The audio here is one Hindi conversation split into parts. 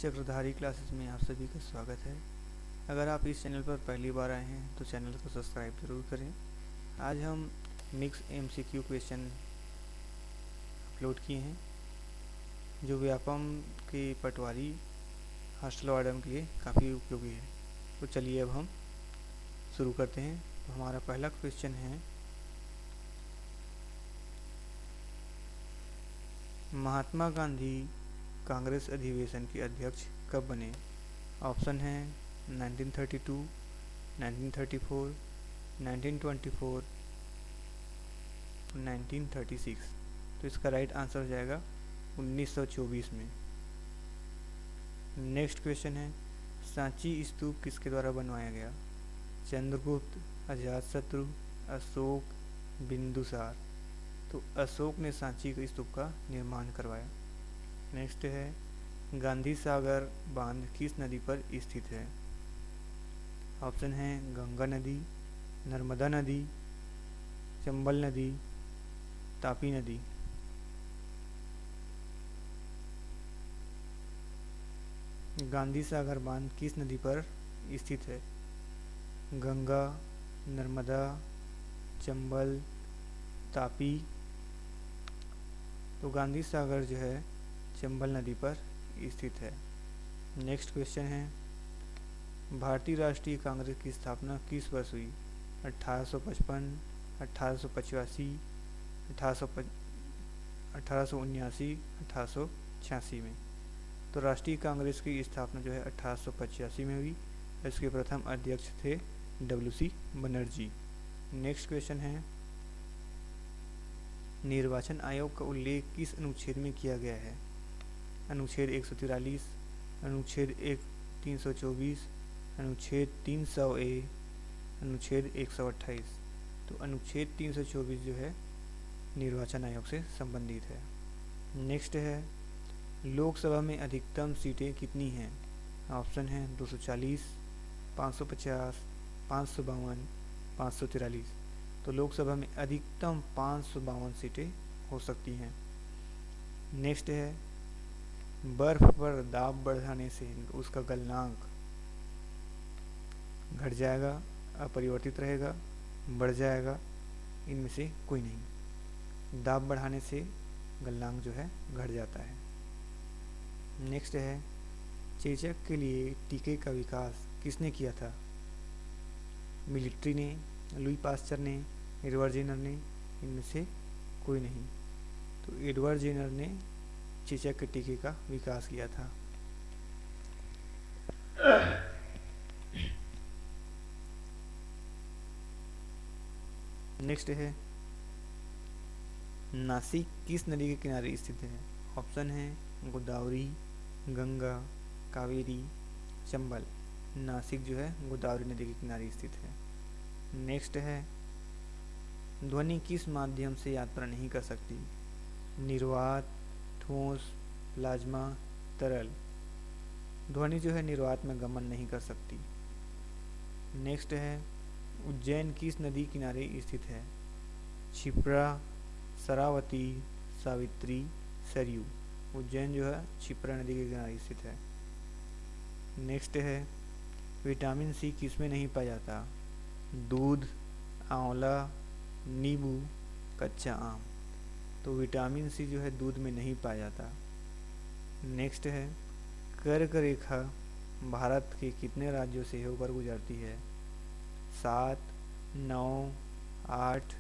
चक्रधारी क्लासेस में आप सभी का स्वागत है। अगर आप इस चैनल पर पहली बार आए हैं तो चैनल को सब्सक्राइब जरूर करें। आज हम मिक्स एमसीक्यू क्वेश्चन अपलोड किए हैं जो व्यापम के पटवारी हॉस्टल वार्डन के लिए काफ़ी उपयोगी है। तो चलिए अब हम शुरू करते हैं। तो हमारा पहला क्वेश्चन है, महात्मा गांधी कांग्रेस अधिवेशन के अध्यक्ष कब बने? ऑप्शन है 1932, 1934, 1924, 1936। तो इसका राइट आंसर हो जाएगा 1924 में। नेक्स्ट क्वेश्चन है, सांची स्तूप किसके द्वारा बनवाया गया? चंद्रगुप्त, अजातशत्रु, अशोक, बिंदुसार। तो अशोक ने सांची के स्तूप का निर्माण करवाया। नेक्स्ट है, गांधी सागर बांध किस नदी पर स्थित है? ऑप्शन है गंगा नदी, नर्मदा नदी, चंबल नदी, तापी नदी। गांधी सागर बांध किस नदी पर स्थित है? गंगा, नर्मदा, चंबल, तापी। तो गांधी सागर जो है चंबल नदी पर स्थित है। नेक्स्ट क्वेश्चन है, भारतीय राष्ट्रीय कांग्रेस की स्थापना किस वर्ष हुई? 1855, 1885, 1879, 1886 में। तो राष्ट्रीय कांग्रेस की स्थापना जो है 1885 में हुई। इसके प्रथम अध्यक्ष थे WC बनर्जी। नेक्स्ट क्वेश्चन है, निर्वाचन आयोग का उल्लेख किस अनुच्छेद में किया गया है? अनुच्छेद 143, अनुच्छेद 324, अनुच्छेद 300A, अनुच्छेद 128। तो अनुच्छेद 324 जो है निर्वाचन आयोग से संबंधित है। नेक्स्ट है, लोकसभा में अधिकतम सीटें कितनी हैं? ऑप्शन है 240, 550, 552, 543। तो लोकसभा में अधिकतम 552 सीटें हो सकती हैं। नेक्स्ट है, बर्फ पर दाब बढ़ाने से उसका गलनांक घट जाएगा, अपरिवर्तित रहेगा, बढ़ जाएगा, इनमें से कोई नहीं। दाब बढ़ाने से गलनांक जो है घट जाता है। नेक्स्ट है, चेचक के लिए टीके का विकास किसने किया था? मिलिट्री ने, लुई पास्चर ने, एडवर्ड जेनर ने, इनमें से कोई नहीं। तो एडवर्ड जेनर ने चेचक के टीके का विकास किया था। नेक्स्ट है, नासिक किस नदी के किनारे स्थित है? ऑप्शन है गोदावरी, गंगा, कावेरी, चंबल। नासिक जो है गोदावरी नदी के किनारे स्थित है। नेक्स्ट है, ध्वनि किस माध्यम से यात्रा नहीं कर सकती? निर्वात, ठोस, प्लाज्मा, तरल। ध्वनि जो है निर्वात में गमन नहीं कर सकती। नेक्स्ट है, उज्जैन किस नदी किनारे स्थित है? क्षिप्रा, शरावती, सावित्री, सरयू। उज्जैन जो है क्षिप्रा नदी के किनारे स्थित है। नेक्स्ट है, विटामिन सी किसमें नहीं पाया जाता? दूध, आंवला, नींबू, कच्चा आम। तो विटामिन सी जो है दूध में नहीं पाया जाता। नेक्स्ट है, कर्क रेखा भारत के कितने राज्यों से होकर गुजरती है? 7, 9, 8,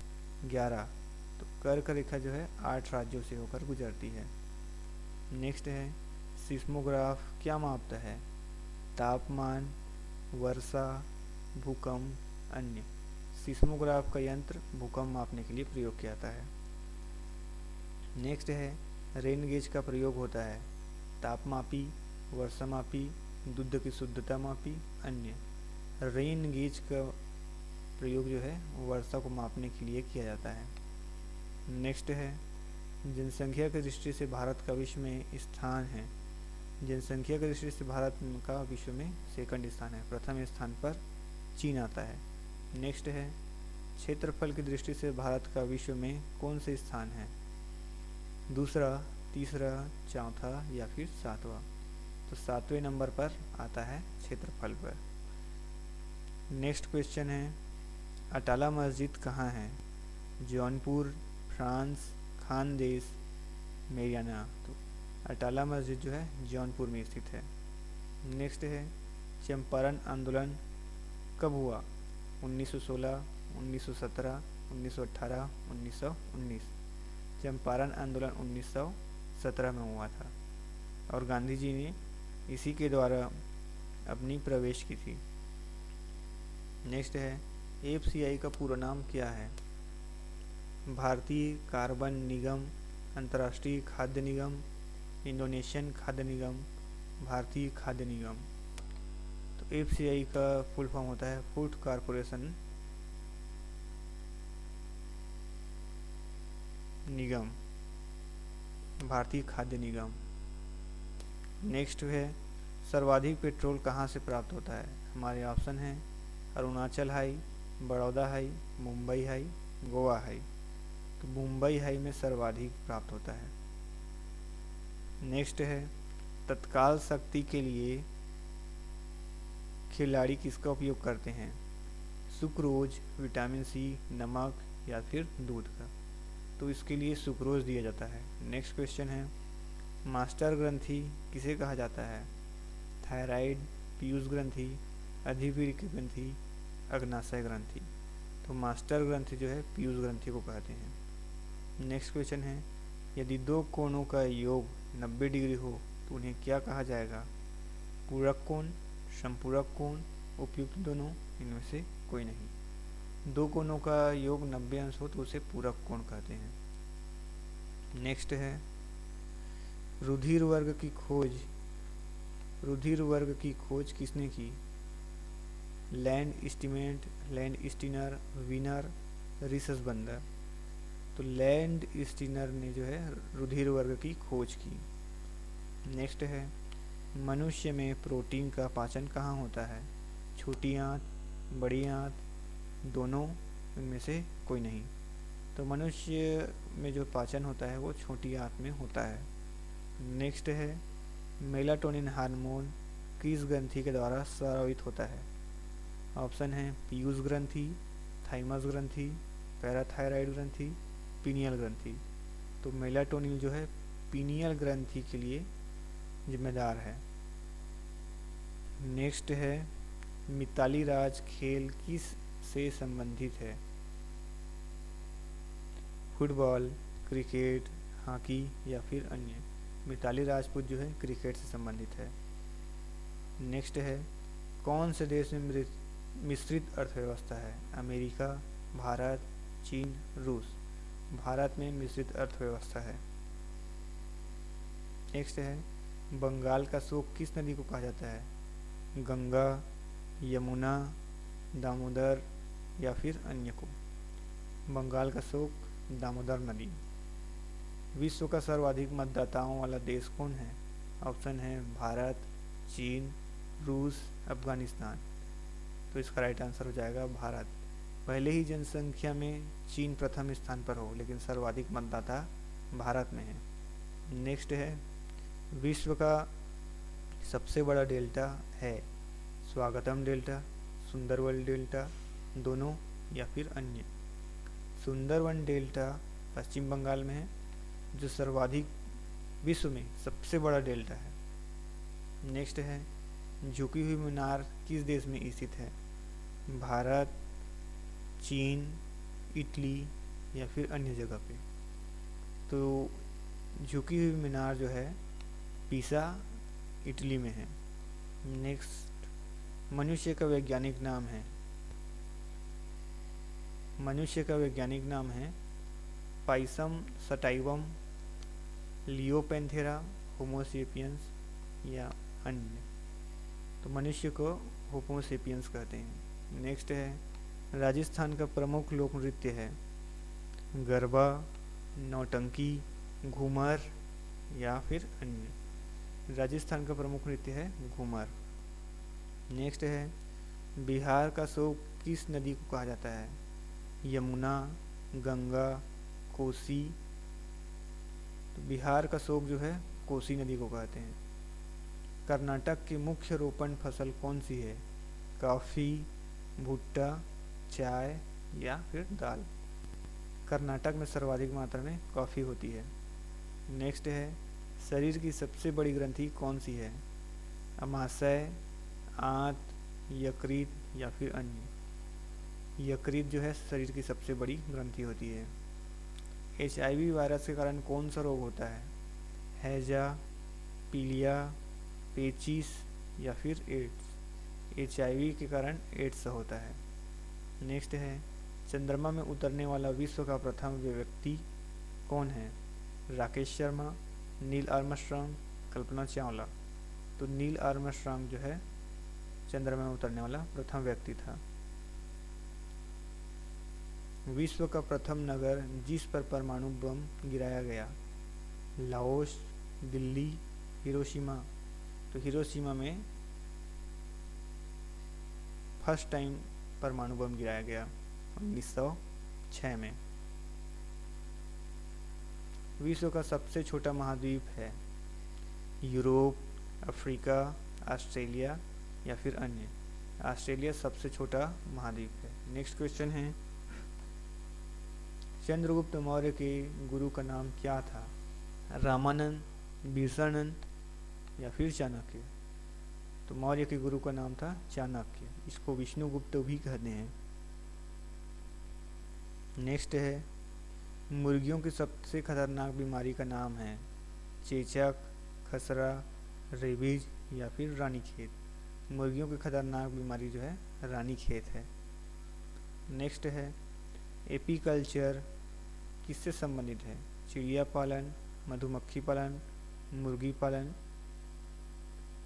11। तो कर्क रेखा जो है 8 राज्यों से होकर गुजरती है। नेक्स्ट है, सिस्मोग्राफ क्या मापता है? तापमान, वर्षा, भूकंप, अन्य। सिस्मोग्राफ का यंत्र भूकंप मापने के लिए प्रयोग किया जाता है। नेक्स्ट है, रेन गेज का प्रयोग होता है तापमापी, वर्षा मापी, दूध की शुद्धता मापी, अन्य। रेन गेज का प्रयोग जो है वर्षा को मापने के लिए किया जाता है। नेक्स्ट है, जनसंख्या की दृष्टि से भारत का विश्व में स्थान है। जनसंख्या की दृष्टि से भारत का विश्व में सेकंड स्थान है, प्रथम स्थान पर चीन आता है। नेक्स्ट है, क्षेत्रफल की दृष्टि से भारत का विश्व में कौन से स्थान है? दूसरा, तीसरा, चौथा या फिर सातवां। तो 7वें नंबर पर आता है क्षेत्रफल पर। नेक्स्ट क्वेश्चन है, अटाला मस्जिद कहाँ है? Jaunpur, France, Khandesh, Mariana. तो अटाला मस्जिद जो है जौनपुर में स्थित है। नेक्स्ट है, चंपारण आंदोलन कब हुआ? 1916, 1917, 1918, 1919। चंपारण आंदोलन 1917 में हुआ था और गांधी जी ने इसी के द्वारा अपनी प्रवेश की थी। नेक्स्ट है, एफसीआई का पूरा नाम क्या है? भारतीय कार्बन निगम, अंतर्राष्ट्रीय खाद्य निगम, इंडोनेशियन खाद्य निगम, भारतीय खाद्य निगम। तो एफसीआई का फुल फॉर्म होता है फूड कॉरपोरेशन निगम, भारतीय खाद्य निगम। नेक्स्ट है, सर्वाधिक पेट्रोल कहाँ से प्राप्त होता है? हमारे ऑप्शन हैं Arunachal high, Baroda high, Mumbai high, Goa high. तो मुंबई हाई में सर्वाधिक प्राप्त होता है। नेक्स्ट है, तत्काल शक्ति के लिए खिलाड़ी किसका उपयोग करते हैं? सुक्रोज, विटामिन सी, नमक या फिर दूध का। तो इसके लिए सुक्रोज दिया जाता है। नेक्स्ट क्वेश्चन है, मास्टर ग्रंथि किसे कहा जाता है? थायराइड, पीयूष ग्रंथि, अधिवीर्य ग्रंथि, अग्नाशय ग्रंथि। तो मास्टर ग्रंथि जो है पीयूष ग्रंथि को कहते हैं। नेक्स्ट क्वेश्चन है, यदि दो कोणों का योग 90 डिग्री हो तो उन्हें क्या कहा जाएगा? पूरक कोण, संपूरक कोण, उपयुक्त दोनों, इनमें से कोई नहीं। दो कोणों का योग 90 अंश हो तो उसे पूरक कोण कहते हैं। नेक्स्ट है, रुधिर वर्ग की खोज किसने की? Landsteiner, Landsteiner, Wiener, rhesus बंदर। तो लैंड स्टीनर ने जो है रुधिर वर्ग की खोज की। नेक्स्ट है, मनुष्य में प्रोटीन का पाचन कहाँ होता है? छोटी आंत, बड़ी आंत, दोनों, इनमें से कोई नहीं। तो मनुष्य में जो पाचन होता है वो छोटी आंत में होता है। नेक्स्ट है, मेलाटोनिन हार्मोन किस ग्रंथि के द्वारा स्रावित होता है? ऑप्शन है पीयूष ग्रंथि, थाइमस ग्रंथि, पैराथायराइड ग्रंथि, पीनियल ग्रंथि। तो मेलाटोनिन जो है पीनियल ग्रंथि के लिए जिम्मेदार है। नेक्स्ट है, मिताली राज खेल किस से संबंधित है? फुटबॉल, क्रिकेट, हॉकी या फिर अन्य। मिताली राजपूत जो है क्रिकेट से संबंधित है। नेक्स्ट है, कौन से देश में मिश्रित अर्थव्यवस्था है? अमेरिका, भारत, चीन, रूस। भारत में मिश्रित अर्थव्यवस्था है। नेक्स्ट है, बंगाल का शोक किस नदी को कहा जाता है? गंगा, यमुना, दामोदर या फिर अन्य को। बंगाल का शोक दामोदर नदी। विश्व का सर्वाधिक मतदाताओं वाला देश कौन है? ऑप्शन है भारत, चीन, रूस, अफगानिस्तान। तो इसका राइट आंसर हो जाएगा भारत। पहले ही जनसंख्या में चीन प्रथम स्थान पर हो, लेकिन सर्वाधिक मतदाता भारत में है। नेक्स्ट है, विश्व का सबसे बड़ा डेल्टा है? स्वागतम डेल्टा, सुंदरवन डेल्टा, दोनों या फिर अन्य। सुंदरवन डेल्टा पश्चिम बंगाल में है, जो सर्वाधिक विश्व में सबसे बड़ा डेल्टा है। नेक्स्ट है, झुकी हुई मीनार किस देश में स्थित है? भारत, चीन, इटली या फिर अन्य जगह पे। तो झुकी हुई मीनार जो है पीसा, इटली में है। नेक्स्ट, मनुष्य का वैज्ञानिक नाम है? मनुष्य का वैज्ञानिक नाम है पाइसम सटाइवम, लियोपेंथेरा, होमोसेपियंस या अन्य। तो मनुष्य को होमोसेपियंस कहते हैं। नेक्स्ट है, राजस्थान का प्रमुख लोक नृत्य है? गरबा, नौटंकी, घूमर या फिर अन्य। राजस्थान का प्रमुख नृत्य है घूमर। नेक्स्ट है, बिहार का शोक किस नदी को कहा जाता है? यमुना, गंगा, कोसी। तो बिहार का शोक जो है कोसी नदी को कहते हैं। कर्नाटक की मुख्य रोपण फसल कौन सी है? कॉफ़ी, भुट्टा, चाय या फिर दाल? कर्नाटक में सर्वाधिक मात्रा में कॉफ़ी होती है। नेक्स्ट है, शरीर की सबसे बड़ी ग्रंथि कौन सी है? अमाशय, आंत, यकृत या फिर अन्य? यकृत जो है शरीर की सबसे बड़ी ग्रंथि होती है। HIV वायरस के कारण कौन सा रोग होता है? हैजा, पीलिया, पेचिस या फिर एड्स? HIV के कारण एड्स होता है। नेक्स्ट है, चंद्रमा में उतरने वाला विश्व का प्रथम व्यक्ति कौन है? Rakesh Sharma, Neil Armstrong, Kalpana Chawla? तो नील आर्मस्ट्रॉन्ग जो है चंद्रमा में उतरने वाला प्रथम व्यक्ति था। विश्व का प्रथम नगर जिस पर परमाणु बम गिराया गया? Laos, Delhi, Hiroshima? तो हिरोशिमा में फर्स्ट टाइम परमाणु बम गिराया गया 1906 में। विश्व का सबसे छोटा महाद्वीप है? यूरोप, अफ्रीका, ऑस्ट्रेलिया या फिर अन्य? ऑस्ट्रेलिया सबसे छोटा महाद्वीप है। नेक्स्ट क्वेश्चन है, चंद्रगुप्त मौर्य के गुरु का नाम क्या था? रामानंद, बिरसानंद या फिर चाणक्य? तो मौर्य के गुरु का नाम था चाणक्य। इसको विष्णुगुप्त भी कहते हैं। नेक्स्ट है, मुर्गियों की सबसे खतरनाक बीमारी का नाम है? चेचक, खसरा, रेबीज या फिर रानीखेत? मुर्गियों की खतरनाक बीमारी जो है रानीखेत है। नेक्स्ट है, एपीकल्चर किससे संबंधित है? चिड़िया पालन, मधुमक्खी पालन, मुर्गी पालन?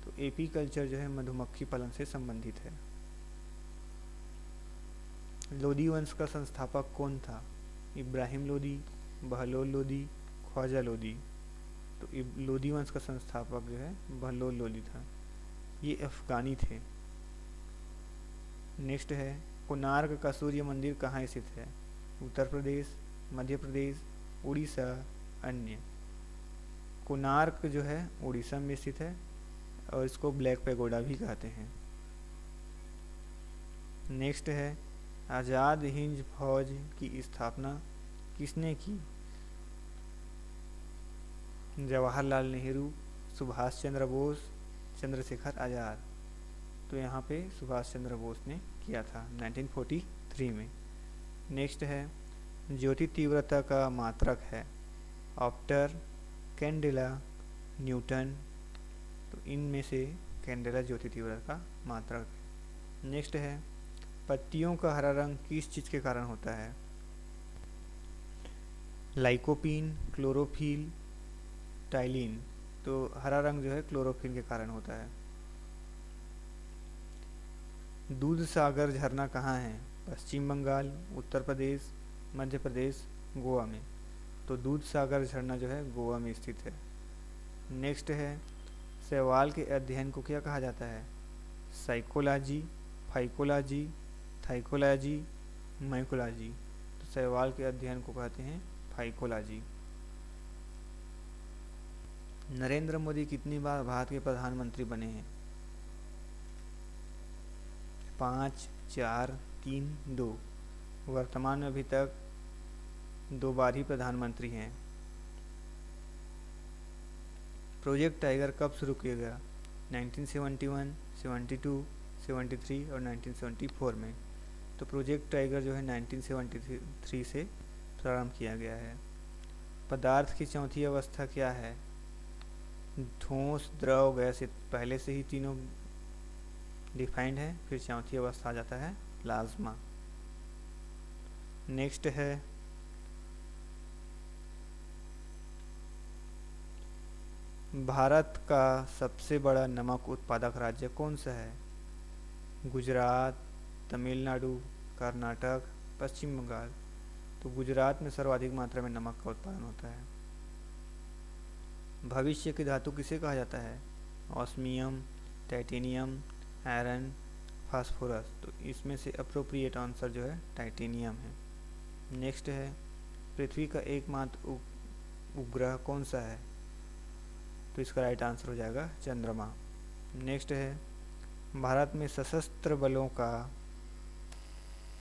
तो एपीकल्चर जो है मधुमक्खी पालन से संबंधित है। लोदी वंश का संस्थापक कौन था? इब्राहिम लोदी, बहलोल लोदी, ख्वाजा लोदी? तो लोदी वंश का संस्थापक जो है बहलोल लोदी था। ये अफगानी थे। नेक्स्ट है, कोणार्क का सूर्य मंदिर कहाँ स्थित है? उत्तर प्रदेश, मध्य प्रदेश, उड़ीसा, अन्य? कोणार्क जो है उड़ीसा में स्थित है और इसको ब्लैक पैगोडा भी कहते हैं। नेक्स्ट है, आज़ाद हिंद फौज की स्थापना किसने की? जवाहरलाल नेहरू, सुभाष चंद्र बोस, चंद्रशेखर आज़ाद? तो यहाँ पे सुभाष चंद्र बोस ने किया था 1943 में। नेक्स्ट है, ज्योति तीव्रता का मात्रक है? After, candela, Newton? तो इनमें से कैंडेला ज्योति तीव्रता का मात्रक है। नेक्स्ट है, पत्तियों का हरा रंग किस चीज़ के कारण होता है? Lycopene, chlorophyll, ptyalin? तो हरा रंग जो है क्लोरोफिल के कारण होता है। दूध सागर झरना कहाँ है? पश्चिम बंगाल, उत्तर प्रदेश, मध्य प्रदेश, गोवा में? तो दूध सागर झरना जो है गोवा में स्थित है। नेक्स्ट है, शैवाल के अध्ययन को क्या कहा जाता है? Psychology, phycology, thycology, mycology? तो शैवाल के अध्ययन को कहते हैं फाइकोलॉजी। नरेंद्र मोदी कितनी बार भारत के प्रधानमंत्री बने हैं? 5, 4, 3, 2? वर्तमान में अभी तक 2 बार ही प्रधानमंत्री हैं। प्रोजेक्ट टाइगर कब शुरू किया गया? 1971, 72, 73 और 1974 में? तो प्रोजेक्ट टाइगर जो है 1973 से प्रारंभ किया गया है। पदार्थ की चौथी अवस्था क्या है? ठोस, द्रव, गैस? पहले से ही तीनों डिफाइंड है, फिर चौथी अवस्था आ जाता है प्लाज्मा। नेक्स्ट है, भारत का सबसे बड़ा नमक उत्पादक राज्य कौन सा है? गुजरात, तमिलनाडु, कर्नाटक, पश्चिम बंगाल? तो गुजरात में सर्वाधिक मात्रा में नमक का उत्पादन होता है। भविष्य की धातु किसे कहा जाता है? Osmium, titanium, iron, phosphorus? तो इसमें से अप्रोप्रिएट आंसर जो है टाइटेनियम है। नेक्स्ट है, पृथ्वी का एकमात्र उपग्रह कौन सा है? तो इसका राइट आंसर हो जाएगा चंद्रमा। नेक्स्ट है, भारत में सशस्त्र बलों का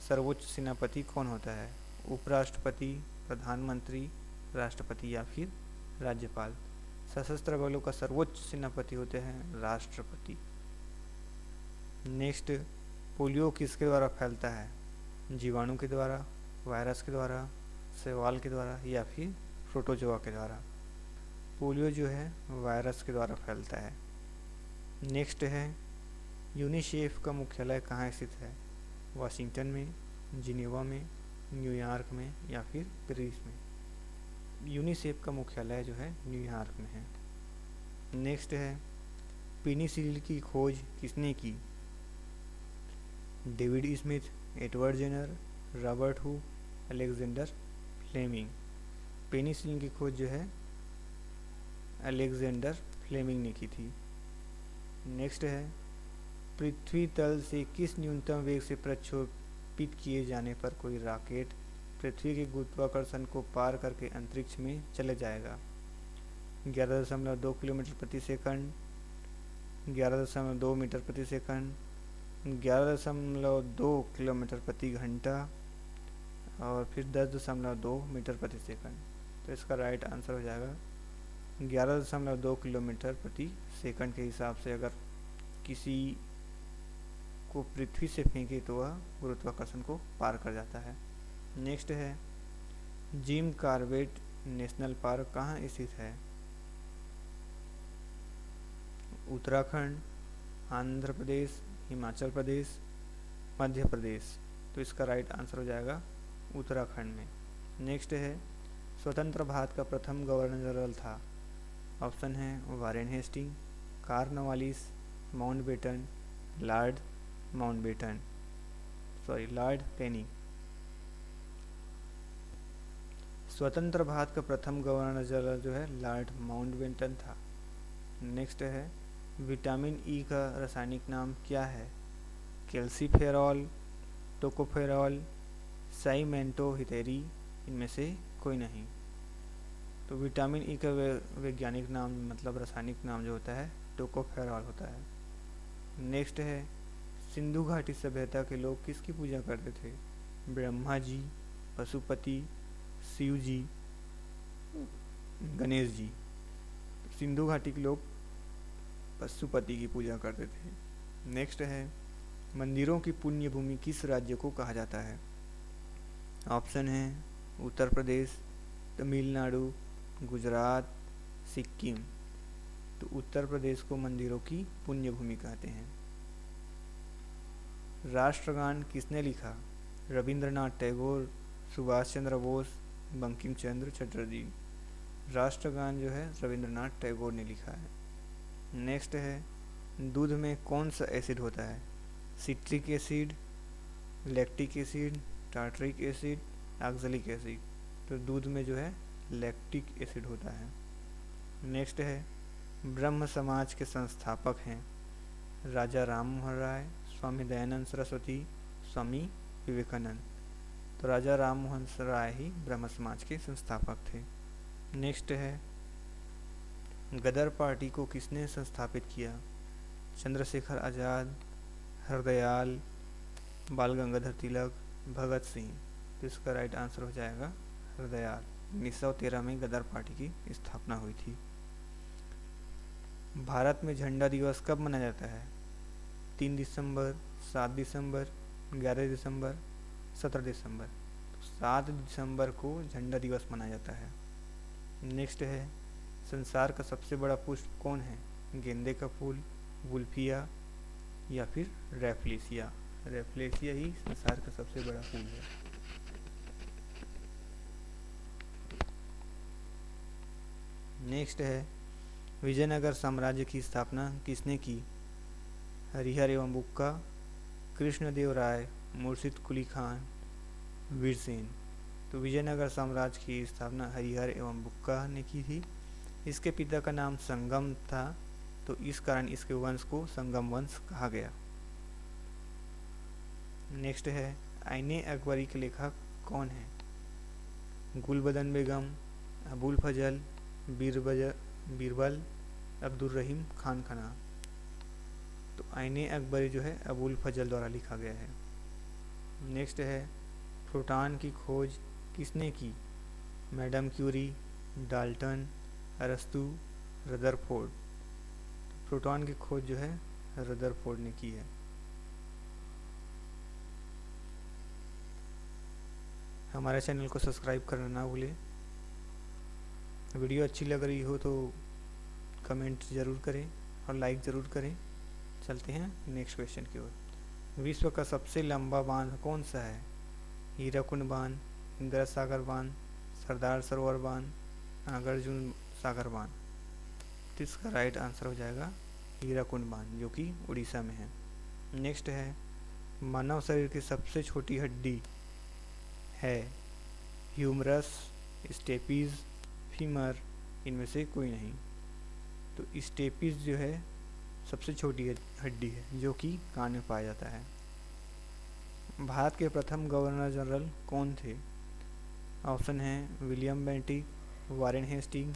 सर्वोच्च सेनापति कौन होता है? उपराष्ट्रपति, प्रधानमंत्री, राष्ट्रपति या फिर राज्यपाल? सशस्त्र बलों का सर्वोच्च सेनापति होते हैं राष्ट्रपति। नेक्स्ट, पोलियो किसके द्वारा फैलता है? जीवाणु के द्वारा, वायरस के द्वारा, शैवाल के द्वारा या फिर प्रोटोजोआ के द्वारा? पोलियो जो है वायरस के द्वारा फैलता है। नेक्स्ट है, यूनिसेफ का मुख्यालय कहाँ स्थित है? वाशिंगटन में, जिनेवा में, न्यूयॉर्क में या फिर पेरिस में? यूनिसेफ का मुख्यालय जो है न्यूयॉर्क में है। नेक्स्ट है, पेनिसिलिन की खोज किसने की? David Smith, Edward Jenner, Robert Hooke, Alexander Fleming? Penicillin की खोज जो है अलेक्जेंडर फ्लेमिंग ने की थी। नेक्स्ट है, पृथ्वी तल से किस न्यूनतम वेग से प्रक्षेपित किए जाने पर कोई रॉकेट पृथ्वी के गुरुत्वाकर्षण को पार करके अंतरिक्ष में चले जाएगा? 11.2 किलोमीटर प्रति सेकंड, 11.2 मीटर प्रति सेकंड, 11.2 किलोमीटर प्रति घंटा और फिर 10.2 मीटर प्रति सेकंड। तो इसका राइट आंसर हो जाएगा 11.2 किलोमीटर प्रति सेकंड के हिसाब से अगर किसी को पृथ्वी से फेंके तो वह गुरुत्वाकर्षण को पार कर जाता है। नेक्स्ट है, जिम कॉर्बेट नेशनल पार्क कहाँ स्थित है? उत्तराखंड, आंध्र प्रदेश, हिमाचल प्रदेश, मध्य प्रदेश? तो इसका राइट आंसर हो जाएगा उत्तराखंड में। नेक्स्ट है, स्वतंत्र भारत का प्रथम गवर्नर जनरल था? ऑप्शन है Warren Hasting, Cornwallis, Mountbatten, Lord Canning. स्वतंत्र भारत का प्रथम गवर्नर जनरल जो है लॉर्ड माउंटबेटन था। नेक्स्ट है, विटामिन ई का रासायनिक नाम क्या है? कैल्सीफेरॉल, टोकोफेरॉल, साइमेंटोहिटेरी? इनमें से कोई नहीं। तो विटामिन ई का वैज्ञानिक नाम मतलब रासायनिक नाम जो होता है टोकोफेरॉल होता है। नेक्स्ट है, सिंधु घाटी सभ्यता के लोग किसकी पूजा करते थे? ब्रह्मा जी, पशुपति, शिव जी, गणेश जी? सिंधु घाटी के लोग पशुपति की पूजा करते थे। नेक्स्ट है, मंदिरों की पुण्य भूमि किस राज्य को कहा जाता है? ऑप्शन है उत्तर प्रदेश, तमिलनाडु, गुजरात, सिक्किम? तो उत्तर प्रदेश को मंदिरों की पुण्य भूमि कहते हैं। राष्ट्रगान किसने लिखा? रविंद्रनाथ टैगोर, सुभाष चंद्र बोस, बंकिम चंद्र चटर्जी? राष्ट्रगान जो है रविंद्रनाथ टैगोर ने लिखा है। नेक्स्ट है, दूध में कौन सा एसिड होता है? Citric acid, lactic acid, tartaric acid, oxalic acid? तो दूध में जो है लैक्टिक एसिड होता है। नेक्स्ट है, ब्रह्म समाज के संस्थापक हैं? राजा राम मोहन राय, स्वामी दयानंद सरस्वती, स्वामी विवेकानंद? तो राजा राम मोहन राय ही ब्रह्म समाज के संस्थापक थे। नेक्स्ट है, गदर पार्टी को किसने संस्थापित किया? चंद्रशेखर आज़ाद, हरदयाल, बाल गंगाधर तिलक, भगत सिंह? तो इसका राइट आंसर हो जाएगा हरदयाल। 1913 में गदर पार्टी की स्थापना हुई थी। भारत में झंडा दिवस कब मनाया जाता है? 3 दिसंबर, 7 दिसंबर, 11 दिसंबर, 17 दिसंबर? तो 7 दिसंबर को झंडा दिवस मनाया जाता है। नेक्स्ट है, संसार का सबसे बड़ा पुष्प कौन है? गेंदे का फूल, वुल्फिया या फिर रेफ्लेसिया? रेफ्लेसिया ही संसार का सबसे बड़ा फूल है। नेक्स्ट है, विजयनगर साम्राज्य की स्थापना किसने की? हरिहर एवं बुक्का, कृष्णदेव राय, मुर्शिद कुली खान, वीरसेन? तो विजयनगर साम्राज्य की स्थापना हरिहर एवं बुक्का ने की थी। इसके पिता का नाम संगम था, तो इस कारण इसके वंश को संगम वंश कहा गया। नेक्स्ट है, आईने अकबरी के लेखक कौन है? गुलबदन बेगम, अबुल फजल, बीरबल, अब्दुल रहीम खान खना? तो इसका राइट आंसर हो जाएगा गुलबदन बेगम। नेक्स्ट है, 1905 में भारत में बीरबल तो आईने अकबरी जो है अबुल फजल द्वारा लिखा गया है। नेक्स्ट है प्रोटॉन की खोज किसने की? मैडम क्यूरी, डाल्टन, अरस्तू, रदरफोर्ड। प्रोटॉन की खोज जो है रदरफोर्ड ने की है। हमारे चैनल को सब्सक्राइब करना ना भूलें। वीडियो अच्छी लग रही हो तो कमेंट ज़रूर करें और लाइक ज़रूर करें। चलते हैं नेक्स्ट क्वेश्चन की ओर। विश्व का सबसे लंबा बांध कौन सा है? हीराकुंड बांध, इंदिरा सागर बांध, सरदार सरोवर बांध, नागार्जुन सागर बांध। तो इसका राइट आंसर हो जाएगा हीराकुंड बांध, जो कि उड़ीसा में है। नेक्स्ट है मानव शरीर की सबसे छोटी हड्डी है ह्यूमरस, स्टेपीज, फीमर, इनमें से कोई नहीं। तो स्टेपीज जो है सबसे छोटी हड्डी है जो कि कान में पाया जाता है। भारत के प्रथम गवर्नर जनरल कौन थे? ऑप्शन है William Bentinck, Warren Hasting,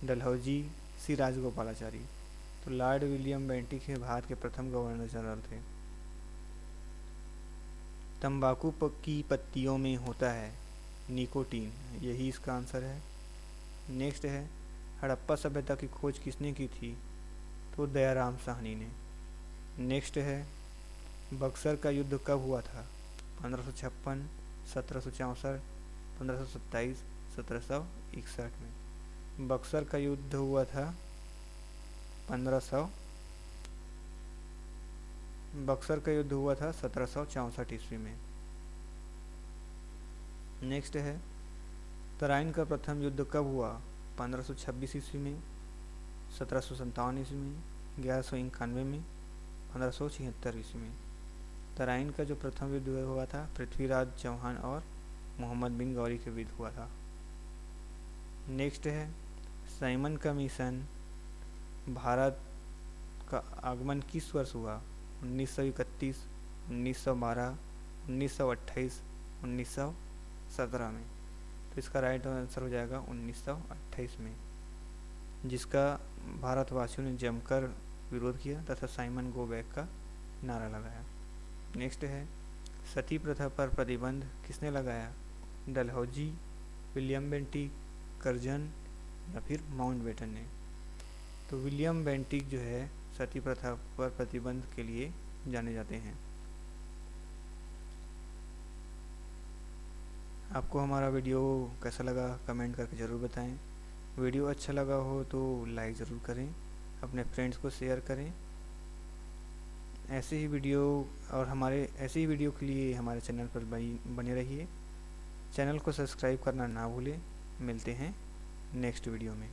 Dalhousie, C Rajagopalachari. तो लॉर्ड विलियम बेंटिक है भारत के प्रथम गवर्नर जनरल थे। तंबाकू की पत्तियों में होता है निकोटीन, यही इसका आंसर है। नेक्स्ट है हड़प्पा सभ्यता की खोज किसने की थी? तो दयाराम साहनी ने। नेक्स्ट है बक्सर का युद्ध कब हुआ था? 1556, 1764, 1527, 1761 में। बक्सर का युद्ध हुआ था 1764 ईस्वी में। नेक्स्ट है तराइन का प्रथम युद्ध कब हुआ? 1526 ईस्वी में, 1757 ईस्वी में, 1191 में, 1576 ईस्वी में। तराइन का जो प्रथम युद्ध हुआ था पृथ्वीराज चौहान और मोहम्मद बिन गौरी के बीच हुआ था। नेक्स्ट है साइमन का मिशन भारत का आगमन किस वर्ष हुआ? 1931, 1912, 1928, 1917 में। तो इसका राइट आंसर हो जाएगा 1928 में, जिसका भारतवासियों ने जमकर विरोध किया तथा साइमन गो बैक का नारा लगाया। नेक्स्ट है सती प्रथा पर प्रतिबंध किसने लगाया? डलहौजी, विलियम बेंटिक, कर्जन या फिर माउंटबेटन ने। तो विलियम बेंटिक जो है सती प्रथा पर प्रतिबंध के लिए जाने जाते हैं। आपको हमारा वीडियो कैसा लगा कमेंट करके ज़रूर बताएं। वीडियो अच्छा लगा हो तो लाइक ज़रूर करें, अपने फ्रेंड्स को शेयर करें। ऐसे ही वीडियो के लिए हमारे चैनल पर बने रहिए। चैनल को सब्सक्राइब करना ना भूलें। मिलते हैं नेक्स्ट वीडियो में।